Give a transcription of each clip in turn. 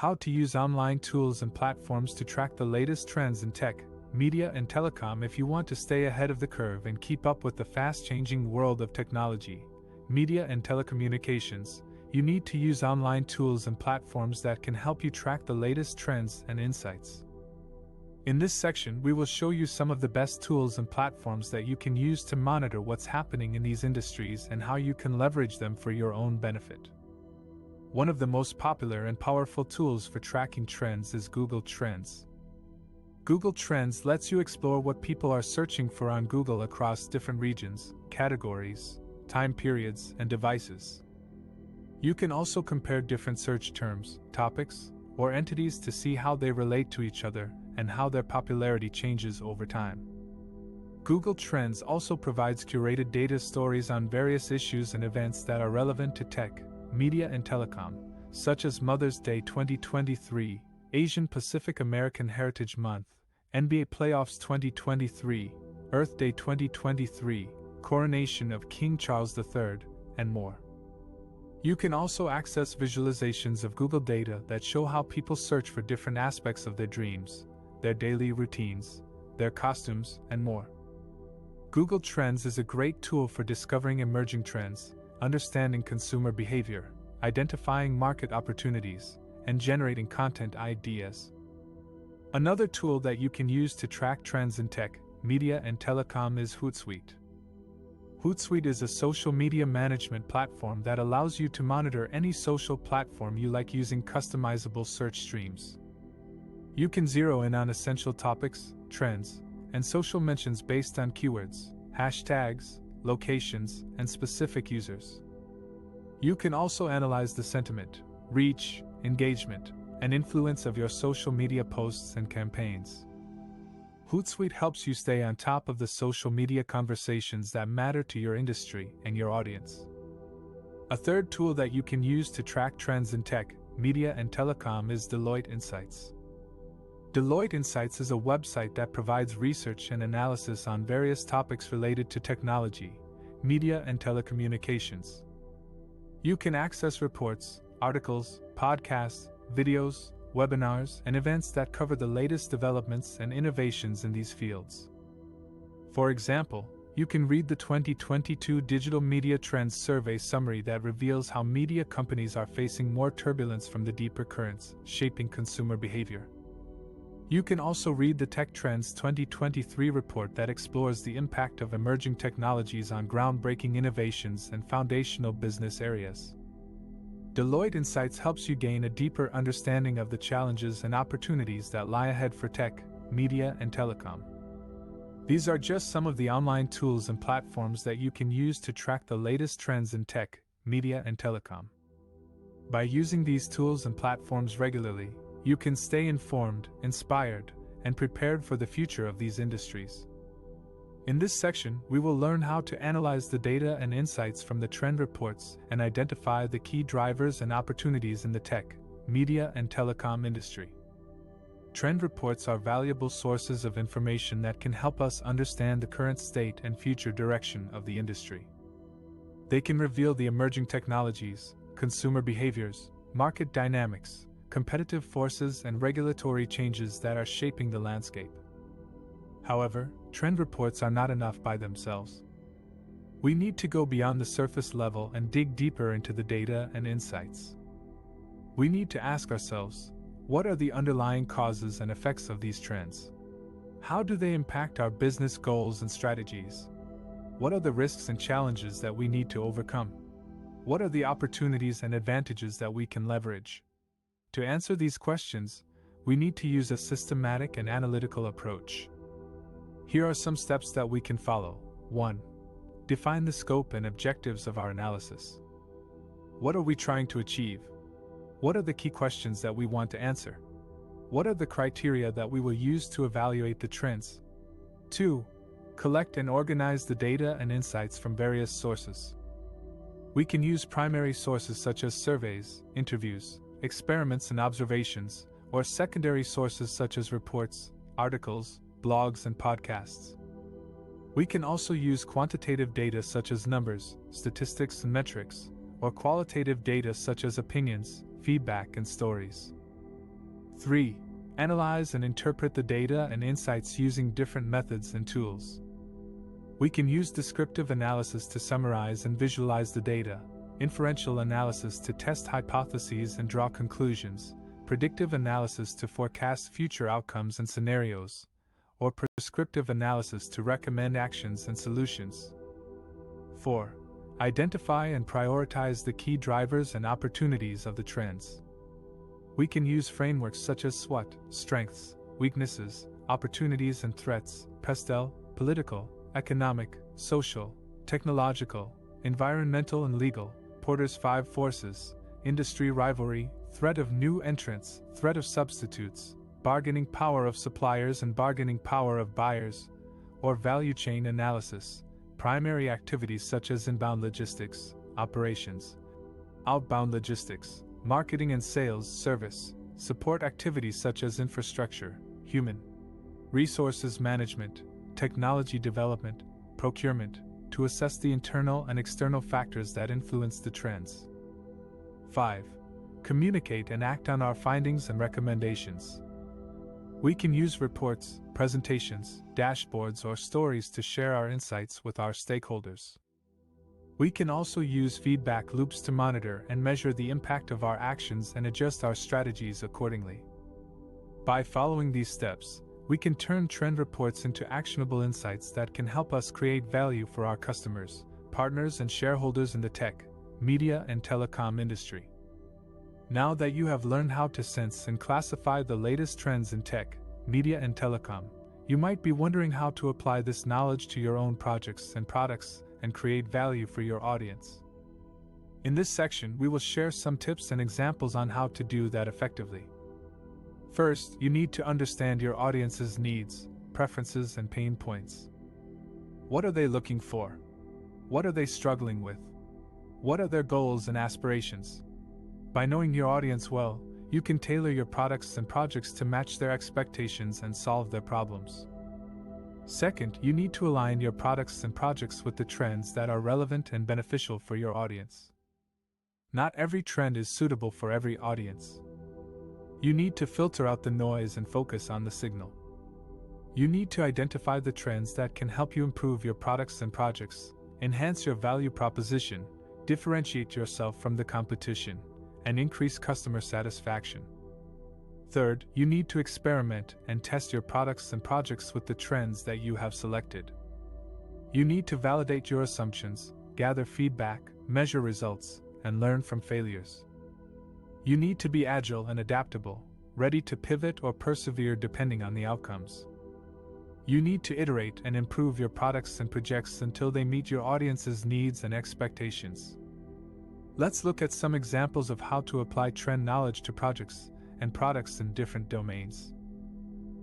How to use online tools and platforms to track the latest trends in tech, media, and telecom. If you want to stay ahead of the curve and keep up with the fast-changing world of technology, media, and telecommunications, you need to use online tools and platforms that can help you track the latest trends and insights. In this section, we will show you some of the best tools and platforms that you can use to monitor what's happening in these industries and how you can leverage them for your own benefit. One of the most popular and powerful tools for tracking trends is Google Trends. Google Trends lets you explore what people are searching for on Google across different regions, categories, time periods, and devices. You can also compare different search terms, topics, or entities to see how they relate to each other and how their popularity changes over time. Google Trends also provides curated data stories on various issues and events that are relevant to tech, media, and telecom, such as Mother's Day 2023, Asian Pacific American Heritage Month, NBA Playoffs 2023, Earth Day 2023, Coronation of King Charles III, and more. You can also access visualizations of Google data that show how people search for different aspects of their dreams, their daily routines, their costumes, and more. Google Trends is a great tool for discovering emerging trends, understanding consumer behavior, identifying market opportunities, and generating content ideas. Another tool that you can use to track trends in tech, media, and telecom is Hootsuite. Hootsuite is a social media management platform that allows you to monitor any social platform you like using customizable search streams. You can zero in on essential topics, trends, and social mentions based on keywords, hashtags, locations, and specific users. You can also analyze the sentiment, reach, engagement, and influence of your social media posts and campaigns. Hootsuite helps you stay on top of the social media conversations that matter to your industry and your audience. A third tool that you can use to track trends in tech, media, and telecom is Deloitte Insights. Deloitte Insights is a website that provides research and analysis on various topics related to technology, media, and telecommunications. You can access reports, articles, podcasts, videos, webinars, and events that cover the latest developments and innovations in these fields. For example, you can read the 2022 Digital Media Trends Survey summary that reveals how media companies are facing more turbulence from the deeper currents shaping consumer behavior. You can also read the Tech Trends 2023 report that explores the impact of emerging technologies on groundbreaking innovations and foundational business areas. Deloitte Insights helps you gain a deeper understanding of the challenges and opportunities that lie ahead for tech, media, and telecom. These are just some of the online tools and platforms that you can use to track the latest trends in tech, media, and telecom. By using these tools and platforms regularly, you can stay informed, inspired, and prepared for the future of these industries. In this section, we will learn how to analyze the data and insights from the trend reports and identify the key drivers and opportunities in the tech, media, and telecom industry. Trend reports are valuable sources of information that can help us understand the current state and future direction of the industry. They can reveal the emerging technologies, consumer behaviors, market dynamics, competitive forces, and regulatory changes that are shaping the landscape. However, trend reports are not enough by themselves. We need to go beyond the surface level and dig deeper into the data and insights. We need to ask ourselves, what are the underlying causes and effects of these trends? How do they impact our business goals and strategies? What are the risks and challenges that we need to overcome? What are the opportunities and advantages that we can leverage? To answer these questions, we need to use a systematic and analytical approach. Here are some steps that we can follow. 1. Define the scope and objectives of our analysis. What are we trying to achieve? What are the key questions that we want to answer? What are the criteria that we will use to evaluate the trends? 2. Collect and organize the data and insights from various sources. We can use primary sources such as surveys, interviews, experiments, and observations, or secondary sources such as reports, articles, blogs, and podcasts. We can also use quantitative data such as numbers, statistics, and metrics, or qualitative data such as opinions, feedback, and stories. 3. Analyze and interpret the data and insights using different methods and tools. We can use descriptive analysis to summarize and visualize the data, inferential analysis to test hypotheses and draw conclusions, predictive analysis to forecast future outcomes and scenarios, or prescriptive analysis to recommend actions and solutions. 4. Identify and prioritize the key drivers and opportunities of the trends. We can use frameworks such as SWOT, strengths, weaknesses, opportunities and threats, PESTEL, political, economic, social, technological, environmental and legal, Porter's 5 forces, industry rivalry, threat of new entrants, threat of substitutes, bargaining power of suppliers and bargaining power of buyers, or value chain analysis, primary activities such as inbound logistics, operations, outbound logistics, marketing and sales, service, support activities such as infrastructure, human resources management, technology development, procurement, to assess the internal and external factors that influence the trends. 5. Communicate and act on our findings and recommendations. We can use reports, presentations, dashboards, or stories to share our insights with our stakeholders. We can also use feedback loops to monitor and measure the impact of our actions and adjust our strategies accordingly. By following these steps, we can turn trend reports into actionable insights that can help us create value for our customers, partners, and shareholders in the tech, media, and telecom industry. Now that you have learned how to sense and classify the latest trends in tech, media, and telecom, you might be wondering how to apply this knowledge to your own projects and products and create value for your audience. In this section, we will share some tips and examples on how to do that effectively. First, you need to understand your audience's needs, preferences, and pain points. What are they looking for? What are they struggling with? What are their goals and aspirations? By knowing your audience well, you can tailor your products and projects to match their expectations and solve their problems. Second, you need to align your products and projects with the trends that are relevant and beneficial for your audience. Not every trend is suitable for every audience. You need to filter out the noise and focus on the signal. You need to identify the trends that can help you improve your products and projects, enhance your value proposition, differentiate yourself from the competition, and increase customer satisfaction. Third, you need to experiment and test your products and projects with the trends that you have selected. You need to validate your assumptions, gather feedback, measure results, and learn from failures. You need to be agile and adaptable, ready to pivot or persevere depending on the outcomes. You need to iterate and improve your products and projects until they meet your audience's needs and expectations. Let's look at some examples of how to apply trend knowledge to projects and products in different domains.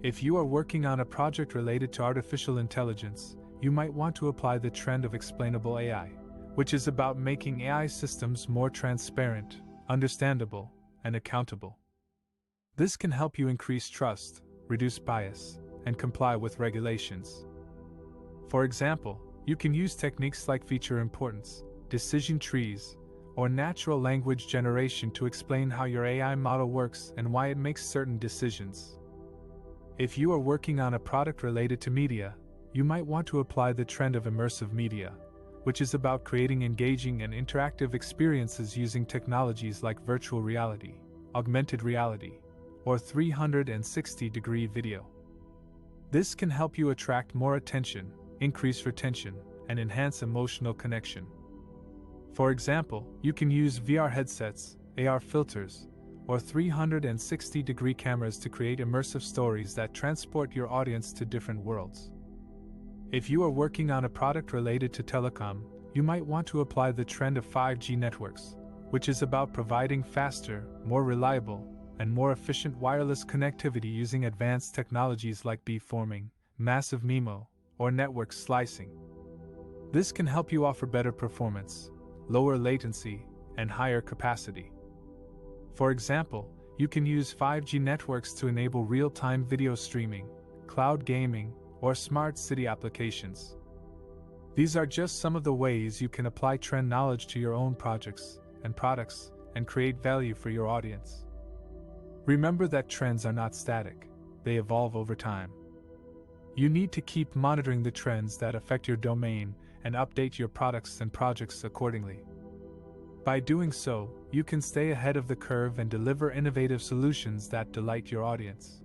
If you are working on a project related to artificial intelligence, you might want to apply the trend of explainable AI, which is about making AI systems more transparent, understandable, and accountable. This can help you increase trust, reduce bias, and comply with regulations. For example, you can use techniques like feature importance, decision trees, or natural language generation to explain how your AI model works and why it makes certain decisions. If you are working on a product related to media, you might want to apply the trend of immersive media, which is about creating engaging and interactive experiences using technologies like virtual reality, augmented reality, or 360-degree video. This can help you attract more attention, increase retention, and enhance emotional connection. For example, you can use VR headsets, AR filters, or 360-degree cameras to create immersive stories that transport your audience to different worlds. If you are working on a product related to telecom, you might want to apply the trend of 5G networks, which is about providing faster, more reliable, and more efficient wireless connectivity using advanced technologies like beamforming, massive MIMO, or network slicing. This can help you offer better performance, lower latency, and higher capacity. For example, you can use 5G networks to enable real-time video streaming, cloud gaming, or smart city applications. These are just some of the ways you can apply trend knowledge to your own projects and products and create value for your audience. Remember that trends are not static, they evolve over time. You need to keep monitoring the trends that affect your domain and update your products and projects accordingly. By doing so, you can stay ahead of the curve and deliver innovative solutions that delight your audience.